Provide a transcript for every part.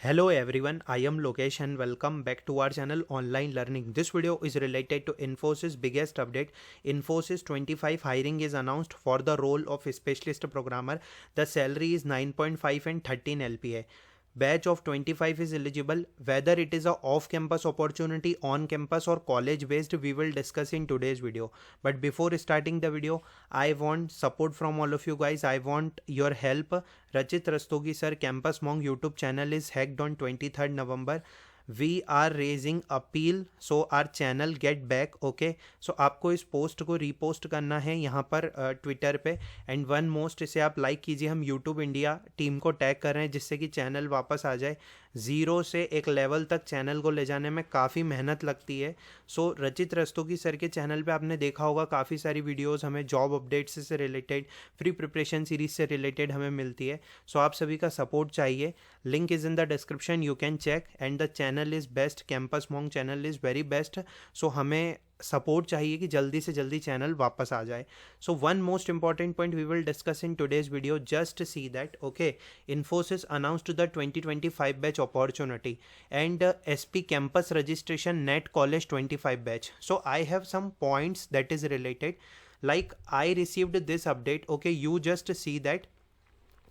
Hello everyone, I am Lokesh and welcome back to our channel Online Learning. This video is related to Infosys biggest update. Infosys 25 hiring is announced for the role of specialist programmer. The salary is 9.5 and 13 LPA. Batch of 25 is eligible. Whether it is a off-campus opportunity, on-campus or college-based, we will discuss in today's video. But before starting the video, I want support from all of you guys. I want your help. Rachit Rastogi sir, Campus Monk YouTube channel is hacked on 23rd November. We are raising appeal so our channel get back. Okay, so आपको इस post को repost करना है यहाँ पर Twitter पे and one most इसे आप लाइक कीजिए. हम यूट्यूब इंडिया टीम को टैग कर रहे हैं जिससे कि चैनल वापस आ जाए. ज़ीरो से एक लेवल तक चैनल को ले जाने में काफ़ी मेहनत लगती है. सो रचित रस्तोगी सर के चैनल पे आपने देखा होगा काफ़ी सारी वीडियोस हमें जॉब अपडेट्स से रिलेटेड, फ्री प्रिपरेशन सीरीज से रिलेटेड हमें मिलती है. सो आप सभी का सपोर्ट चाहिए. Link is in the description, you can check. And the channel is best, Campus Monk channel is very best. So हमें सपोर्ट चाहिए कि जल्दी से जल्दी चैनल वापस आ जाए. So one most important point we will discuss in today's video. Just see that okay, Infosys announced the 2025 batch opportunity and SP campus registration NET college 25 batch. So I have some points that is related. Like I received this update. Okay, you just see that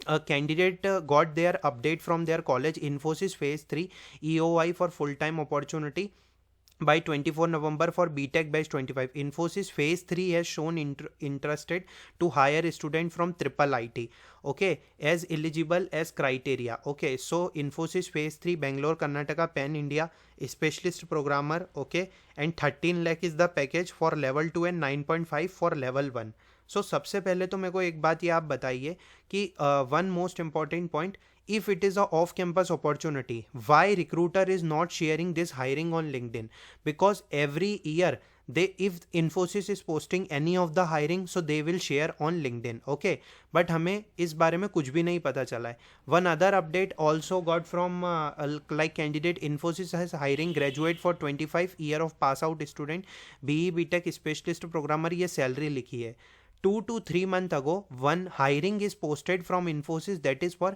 a candidate got their update from their college. Infosys phase 3 EOI for full-time opportunity by 24 November for BTech batch 25. Infosys phase 3 has shown interested to hire student from triple IT. Okay, as eligible as criteria. Okay, so Infosys phase 3 Bangalore, Karnataka, Pan India specialist programmer. Okay, and 13 lakh is the package for level 2 and 9.5 for level 1. सो सबसे पहले तो मेरे को एक बात ये आप बताइए कि one most important point, if it is a off campus opportunity, why recruiter is not sharing this hiring on LinkedIn? Because every year if Infosys is posting any of the hiring, so they will share on LinkedIn. Okay, but हमें इस बारे में कुछ भी नहीं पता चला है. One other update also got from like candidate. Infosys has hiring graduate for 25 year of pass out student BE BTech specialist programmer. ये सैलरी लिखी है. 2 to 3 months ago, one hiring is posted from Infosys, that is for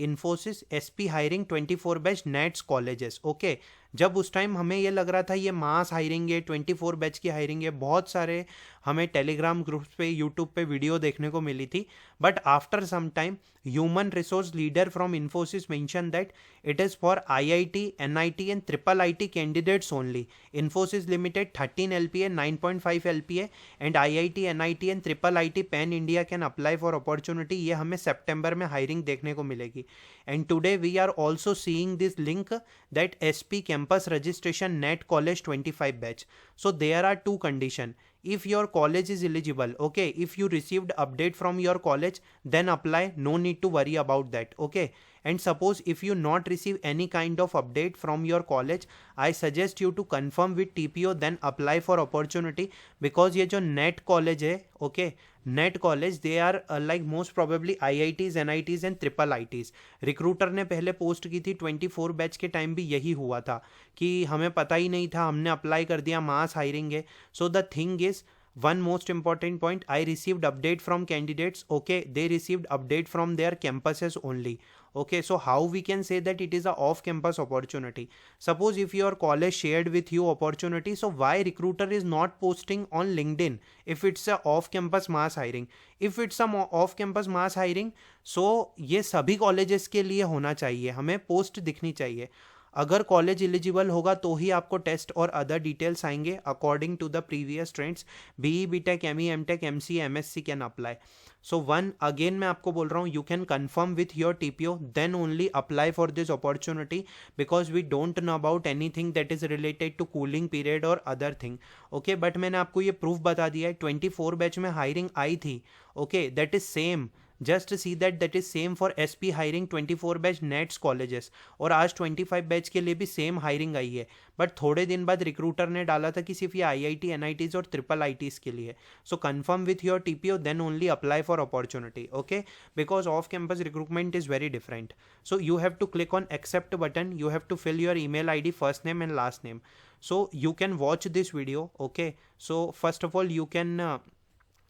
Infosys SP hiring 24 batch NATS colleges. Okay, जब उस time हमें ये लग रहा था ये मास हायरिंग है, 24 बैच की हायरिंग है, बहुत सारे हमें टेलीग्राम ग्रुप्स पे, यूट्यूब पे वीडियो देखने को मिली थी. But after some time human resource leader from Infosys mention that it is for IIT, NIT and triple IT candidates only. Infosys Limited 13 LPA, 9.5 LPA and IIT, NIT and triple IT Pan India can apply for opportunity. ये हमें सितंबर में hiring देखने को मिलेगी. And today we are also seeing this link that SP campus registration NET college 25 batch. So there are two conditions. If your college is eligible, okay, if you received update from your college, then apply, no need to worry about that. Okay, and suppose if you not receive any kind of update from your college, I suggest you to confirm with TPO, then apply for opportunity. Because ये जो NET college है, okay, NET college, they are like most probably IITs, NITs and triple ITs. Recruiter ने पहले post की थी 24 batch के time भी यही हुआ था कि हमें पता ही नहीं था, हमने अप्लाई कर दिया, मास हायरिंग है. So the thing is, one most important point, I received update from candidates. Okay, they received update from their campuses only. Okay, so how we can say that it is a off campus opportunity? Suppose if your college shared with you opportunity, so why recruiter is not posting on LinkedIn if it's a off campus mass hiring? If it's a off campus mass hiring, so ये सभी colleges के लिए होना चाहिए, हमें post दिखनी चाहिए. अगर कॉलेज एलिजिबल होगा तो ही आपको टेस्ट और अदर डिटेल्स आएंगे according to the previous trends. BE BTech ME MTech MC MSc can apply. So one again मैं आपको बोल रहा हूँ, you can confirm with your TPO, then only apply for this opportunity. Because we don't know about anything that is related to cooling period और other thing. Okay, but मैंने आपको ये proof बता दिया है. 24 बैच में हायरिंग आई थी. Okay, that is same. Just see that is same for SP hiring 24 batch nets colleges. और आज 25 बैच के लिए भी सेम हायरिंग आई है. बट थोड़े दिन बाद रिक्रूटर ने डाला था कि सिर्फ ये IIT, NITs और ट्रिपल ITs के लिए. So confirm with your TPO, then only apply for opportunity. Okay, because of campus recruitment is very different. So you have to click on accept button, you have to fill your email ID, first name and last name. So you can watch this video. Okay, so first of all you can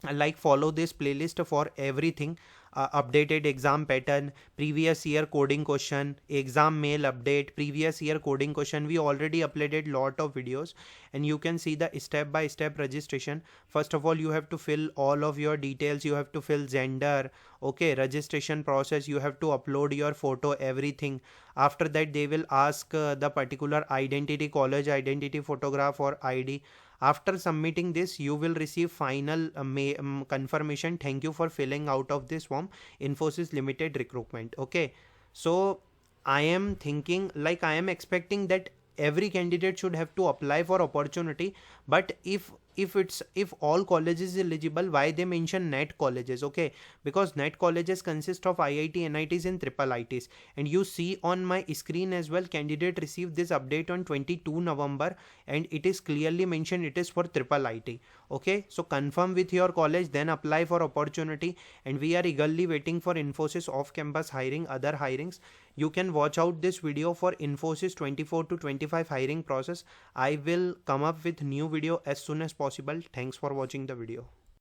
like follow this playlist for everything. updated exam pattern, previous year coding question, exam mail update, previous year coding question. We already uploaded lot of videos, and you can see the step by step registration. First of all, you have to fill all of your details. You have to fill gender, okay, registration process, you have to upload your photo, everything. After that, they will ask the particular identity, college identity, photograph or ID. After submitting this, you will receive final confirmation, thank you for filling out of this form, Infosys Limited recruitment. Okay, so I am thinking, like, I am expecting that every candidate should have to apply for opportunity. But if all colleges eligible, why they mention net colleges? Okay, because net colleges consist of IIT, NITs and triple ITs. And you see on my screen as well, candidate received this update on 22 November, and it is clearly mentioned it is for triple IT. Okay, so confirm with your college, then apply for opportunity. And we are eagerly waiting for Infosys off campus hiring, other hirings. You can watch out this video for Infosys 24 to 25 hiring process. I will come up with new video as soon as possible. Thanks for watching the video.